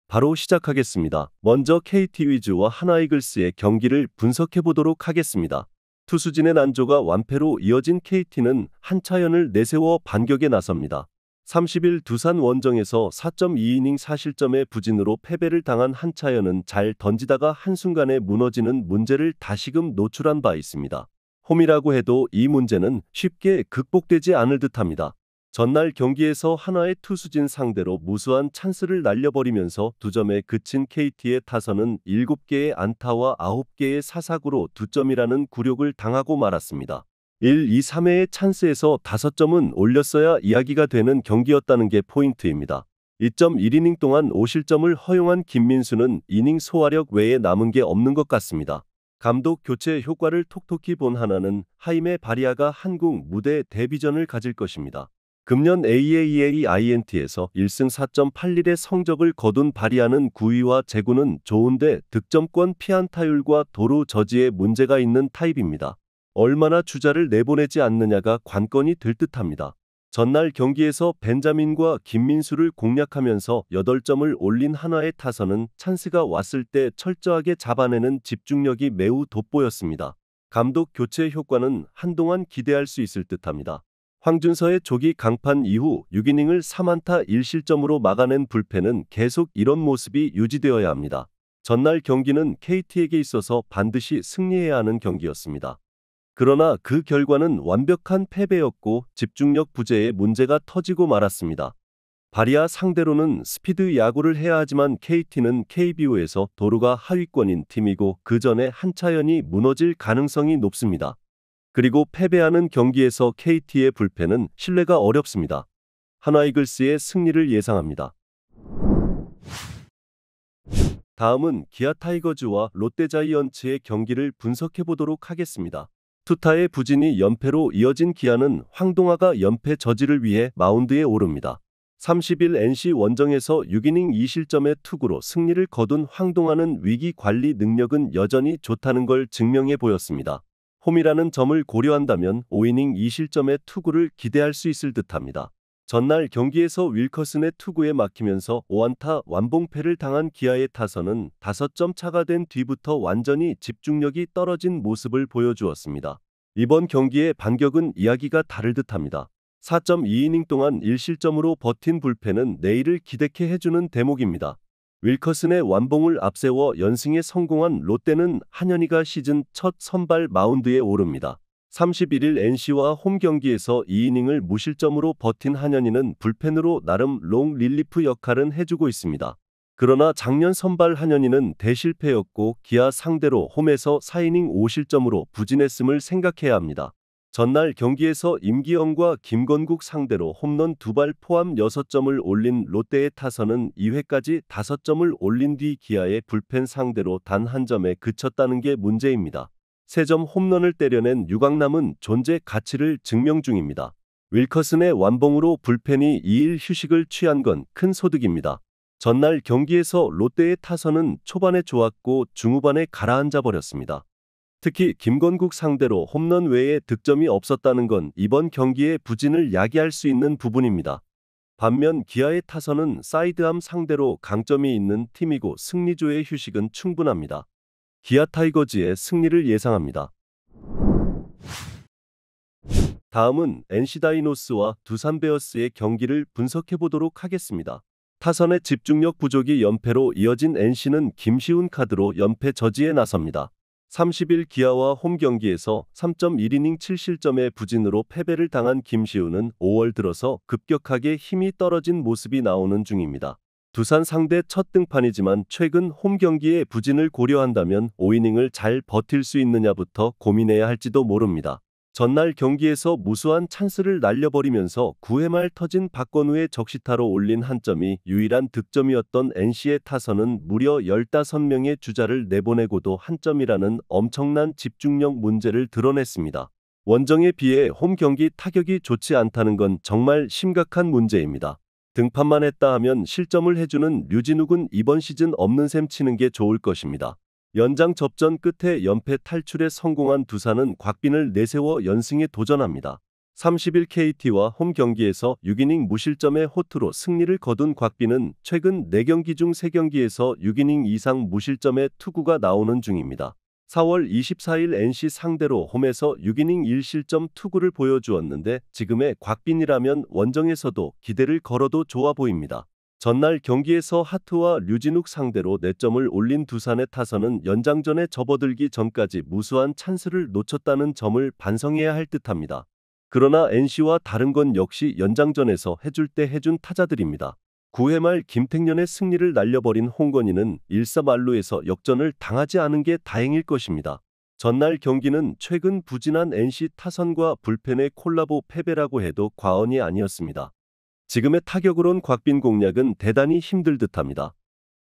바로 시작하겠습니다. 먼저 KT 위즈와 하나이글스의 경기를 분석해 보도록 하겠습니다. 투수진의 난조가 완패로 이어진 KT는 한차연을 내세워 반격에 나섭니다. 30일 두산 원정에서 4.2이닝 4실점의 부진으로 패배를 당한 한차연은 잘 던지다가 한순간에 무너지는 문제를 다시금 노출한 바 있습니다. 홈이라고 해도 이 문제는 쉽게 극복되지 않을 듯합니다. 전날 경기에서 하나의 투수진 상대로 무수한 찬스를 날려버리면서 2점에 그친 KT의 타선은 7개의 안타와 9개의 사사구로 2점이라는 굴욕을 당하고 말았습니다. 1, 2, 3회의 찬스에서 5점은 올렸어야 이야기가 되는 경기였다는 게 포인트입니다. 2.1이닝 동안 5실점을 허용한 김민수는 이닝 소화력 외에 남은 게 없는 것 같습니다. 감독 교체 효과를 톡톡히 본 하나는 하임의 바리아가 한국 무대 데뷔전을 가질 것입니다. 금년 AAAINT에서 1승 4.81의 성적을 거둔 바리아는 구위와 제구는 좋은데 득점권 피안타율과 도루 저지에 문제가 있는 타입입니다. 얼마나 주자를 내보내지 않느냐가 관건이 될 듯합니다. 전날 경기에서 벤자민과 김민수를 공략하면서 8점을 올린 하나의 타선은 찬스가 왔을 때 철저하게 잡아내는 집중력이 매우 돋보였습니다. 감독 교체 효과는 한동안 기대할 수 있을 듯합니다. 황준서의 조기 강판 이후 6이닝을 3안타 1실점으로 막아낸 불펜은 계속 이런 모습이 유지되어야 합니다. 전날 경기는 KT에게 있어서 반드시 승리해야 하는 경기였습니다. 그러나 그 결과는 완벽한 패배였고 집중력 부재에 문제가 터지고 말았습니다. 바리아 상대로는 스피드 야구를 해야 하지만 KT는 KBO에서 도루가 하위권인 팀이고 그 전에 한차연이 무너질 가능성이 높습니다. 그리고 패배하는 경기에서 KT의 불펜은 신뢰가 어렵습니다. 하나이글스의 승리를 예상합니다. 다음은 기아 타이거즈와 롯데자이언츠의 경기를 분석해 보도록 하겠습니다. 투타의 부진이 연패로 이어진 기아는 황동아가 연패 저지를 위해 마운드에 오릅니다. 30일 NC 원정에서 6이닝 2실점의 투구로 승리를 거둔 황동아는 위기 관리 능력은 여전히 좋다는 걸 증명해 보였습니다. 홈이라는 점을 고려한다면 5이닝 2실점의 투구를 기대할 수 있을 듯합니다. 전날 경기에서 윌커슨의 투구에 막히면서 5안타 완봉패를 당한 기아의 타선은 5점 차가 된 뒤부터 완전히 집중력이 떨어진 모습을 보여주었습니다. 이번 경기의 반격은 이야기가 다를 듯합니다. 4.2이닝 동안 1실점으로 버틴 불펜은 내일을 기대케 해주는 대목입니다. 윌커슨의 완봉을 앞세워 연승에 성공한 롯데는 한현희가 시즌 첫 선발 마운드에 오릅니다. 31일 NC와 홈 경기에서 2이닝을 무실점으로 버틴 한현희는 불펜으로 나름 롱 릴리프 역할은 해주고 있습니다. 그러나 작년 선발 한현희는 대실패였고 기아 상대로 홈에서 4이닝 5실점으로 부진했음을 생각해야 합니다. 전날 경기에서 임기영과 김건국 상대로 홈런 2발 포함 6점을 올린 롯데의 타선은 2회까지 5점을 올린 뒤 기아의 불펜 상대로 단 1점에 그쳤다는 게 문제입니다. 3점 홈런을 때려낸 유강남은 존재 가치를 증명 중입니다. 윌커슨의 완봉으로 불펜이 2일 휴식을 취한 건 큰 소득입니다. 전날 경기에서 롯데의 타선은 초반에 좋았고 중후반에 가라앉아 버렸습니다. 특히 김건국 상대로 홈런 외에 득점이 없었다는 건 이번 경기의 부진을 야기할 수 있는 부분입니다. 반면 기아의 타선은 사이드암 상대로 강점이 있는 팀이고 승리조의 휴식은 충분합니다. 기아 타이거즈의 승리를 예상합니다. 다음은 NC 다이노스와 두산 베어스의 경기를 분석해 보도록 하겠습니다. 타선의 집중력 부족이 연패로 이어진 NC는 김시훈 카드로 연패 저지에 나섭니다. 30일 기아와 홈 경기에서 3.1이닝 7실점의 부진으로 패배를 당한 김시훈은 5월 들어서 급격하게 힘이 떨어진 모습이 나오는 중입니다. 두산 상대 첫 등판이지만 최근 홈 경기의 부진을 고려한다면 5이닝을 잘 버틸 수 있느냐부터 고민해야 할지도 모릅니다. 전날 경기에서 무수한 찬스를 날려버리면서 9회 말 터진 박건우의 적시타로 올린 한 점이 유일한 득점이었던 NC의 타선은 무려 15명의 주자를 내보내고도 한 점이라는 엄청난 집중력 문제를 드러냈습니다. 원정에 비해 홈 경기 타격이 좋지 않다는 건 정말 심각한 문제입니다. 등판만 했다 하면 실점을 해주는 류진욱은 이번 시즌 없는 셈 치는 게 좋을 것입니다. 연장 접전 끝에 연패 탈출에 성공한 두산은 곽빈을 내세워 연승에 도전합니다. 30일 KT와 홈 경기에서 6이닝 무실점의 호투로 승리를 거둔 곽빈은 최근 4경기 중 3경기에서 6이닝 이상 무실점의 투구가 나오는 중입니다. 4월 24일 NC 상대로 홈에서 6이닝 1실점 투구를 보여주었는데 지금의 곽빈이라면 원정에서도 기대를 걸어도 좋아 보입니다. 전날 경기에서 하트와 류진욱 상대로 4점을 올린 두산의 타선은 연장전에 접어들기 전까지 무수한 찬스를 놓쳤다는 점을 반성해야 할 듯합니다. 그러나 NC와 다른 건 역시 연장전에서 해줄 때 해준 타자들입니다. 9회 말 김택년의 승리를 날려버린 홍건희는 1-4만루에서 역전을 당하지 않은 게 다행일 것입니다. 전날 경기는 최근 부진한 NC 타선과 불펜의 콜라보 패배라고 해도 과언이 아니었습니다. 지금의 타격으론 곽빈 공략은 대단히 힘들 듯합니다.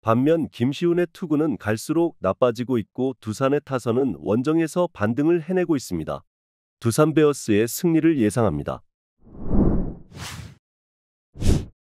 반면 김시훈의 투구는 갈수록 나빠지고 있고 두산의 타선은 원정에서 반등을 해내고 있습니다. 두산 베어스의 승리를 예상합니다.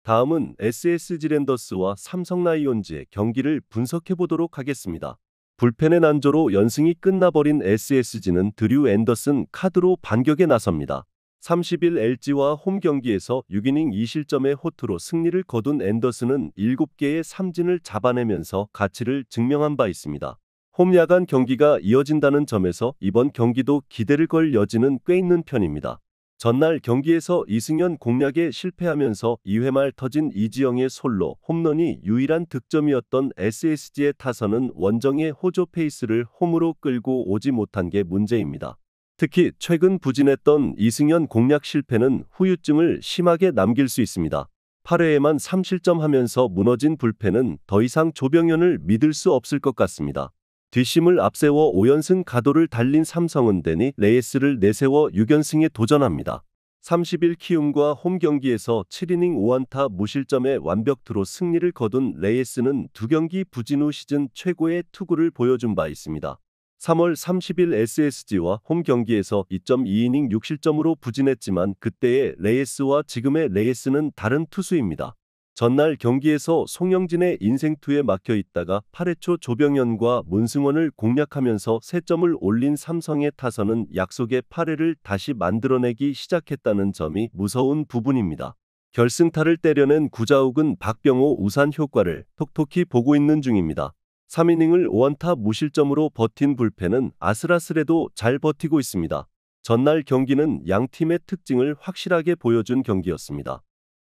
다음은 SSG 랜더스와 삼성 라이온즈의 경기를 분석해 보도록 하겠습니다. 불펜의 난조로 연승이 끝나버린 SSG는 드류 앤더슨 카드로 반격에 나섭니다. 30일 LG와 홈 경기에서 6이닝 2실점의 호투로 승리를 거둔 앤더슨은 7개의 삼진을 잡아내면서 가치를 증명한 바 있습니다. 홈 야간 경기가 이어진다는 점에서 이번 경기도 기대를 걸 여지는 꽤 있는 편입니다. 전날 경기에서 이승현 공략에 실패하면서 2회 말 터진 이지영의 솔로 홈런이 유일한 득점이었던 SSG의 타선은 원정의 호조 페이스를 홈으로 끌고 오지 못한 게 문제입니다. 특히 최근 부진했던 이승현 공략 실패는 후유증을 심하게 남길 수 있습니다. 8회에만 3실점하면서 무너진 불펜은 더 이상 조병현을 믿을 수 없을 것 같습니다. 뒷심을 앞세워 5연승 가도를 달린 삼성은 데니 레이스를 내세워 6연승에 도전합니다. 30일 키움과 홈 경기에서 7이닝 5안타 무실점의 완벽투로 승리를 거둔 레이스는 2경기 부진 후 시즌 최고의 투구를 보여준 바 있습니다. 3월 30일 SSG와 홈 경기에서 2.2이닝 6실점으로 부진했지만 그때의 레이스와 지금의 레이스는 다른 투수입니다. 전날 경기에서 송영진의 인생투에 막혀 있다가 8회 초 조병현과 문승원을 공략하면서 3점을 올린 삼성의 타선은 약속의 8회를 다시 만들어내기 시작했다는 점이 무서운 부분입니다. 결승타를 때려낸 구자욱은 박병호 우산 효과를 톡톡히 보고 있는 중입니다. 3이닝을 5안타 무실점으로 버틴 불펜은 아슬아슬해도 잘 버티고 있습니다. 전날 경기는 양 팀의 특징을 확실하게 보여준 경기였습니다.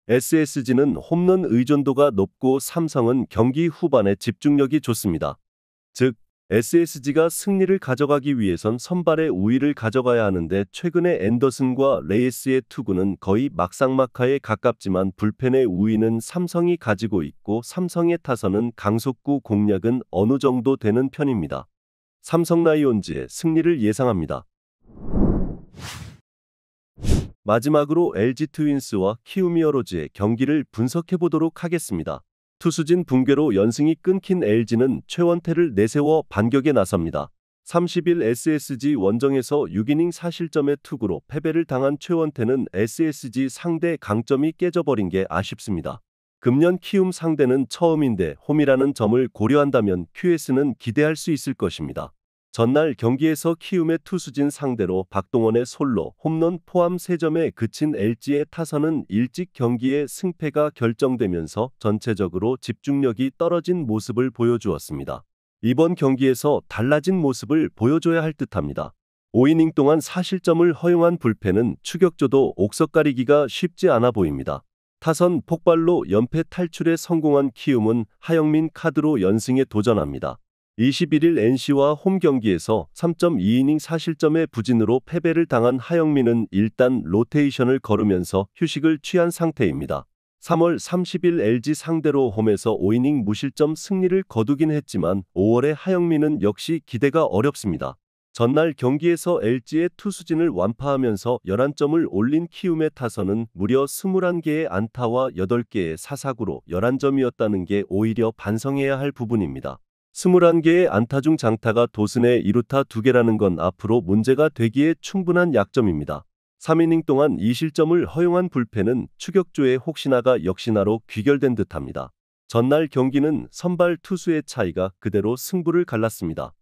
SSG는 홈런 의존도가 높고 삼성은 경기 후반에 집중력이 좋습니다. 즉, SSG가 승리를 가져가기 위해선 선발의 우위를 가져가야 하는데 최근에 앤더슨과 레이스의 투구는 거의 막상막하에 가깝지만 불펜의 우위는 삼성이 가지고 있고 삼성의 타선은 강속구 공략은 어느 정도 되는 편입니다. 삼성 라이온즈의 승리를 예상합니다. 마지막으로 LG 트윈스와 키움 히어로즈의 경기를 분석해 보도록 하겠습니다. 투수진 붕괴로 연승이 끊긴 LG는 최원태를 내세워 반격에 나섭니다. 30일 SSG 원정에서 6이닝 4실점의 투구로 패배를 당한 최원태는 SSG 상대 강점이 깨져버린 게 아쉽습니다. 금년 키움 상대는 처음인데 홈이라는 점을 고려한다면 QS는 기대할 수 있을 것입니다. 전날 경기에서 키움의 투수진 상대로 박동원의 솔로 홈런 포함 3점에 그친 LG의 타선은 일찍 경기의 승패가 결정되면서 전체적으로 집중력이 떨어진 모습을 보여주었습니다. 이번 경기에서 달라진 모습을 보여줘야 할 듯합니다. 5이닝 동안 4실점을 허용한 불펜은 추격조도 옥석 가리기가 쉽지 않아 보입니다. 타선 폭발로 연패 탈출에 성공한 키움은 하영민 카드로 연승에 도전합니다. 21일 NC와 홈 경기에서 3.2이닝 4실점의 부진으로 패배를 당한 하영민은 일단 로테이션을 걸으면서 휴식을 취한 상태입니다. 3월 30일 LG 상대로 홈에서 5이닝 무실점 승리를 거두긴 했지만 5월의 하영민은 역시 기대가 어렵습니다. 전날 경기에서 LG의 투수진을 완파하면서 11점을 올린 키움의 타선은 무려 21개의 안타와 8개의 사사구로 11점이었다는 게 오히려 반성해야 할 부분입니다. 21개의 안타 중 장타가 도슨의 2루타 2개라는 건 앞으로 문제가 되기에 충분한 약점입니다. 3이닝 동안 2실점을 허용한 불펜은 추격조의 혹시나가 역시나로 귀결된 듯합니다. 전날 경기는 선발 투수의 차이가 그대로 승부를 갈랐습니다.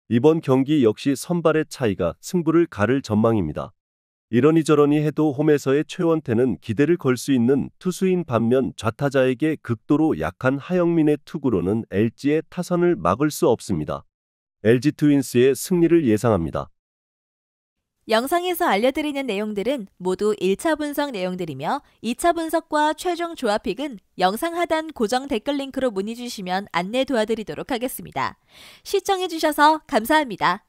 이번 경기 역시 선발의 차이가 승부를 가를 전망입니다. 이러니저러니 해도 홈에서의 최원태는 기대를 걸 수 있는 투수인 반면 좌타자에게 극도로 약한 하영민의 투구로는 LG의 타선을 막을 수 없습니다. LG 트윈스의 승리를 예상합니다. 영상에서 알려드리는 내용들은 모두 1차 분석 내용들이며 2차 분석과 최종 조합픽은 영상 하단 고정 댓글 링크로 문의 주시면 안내 도와드리도록 하겠습니다. 시청해주셔서 감사합니다.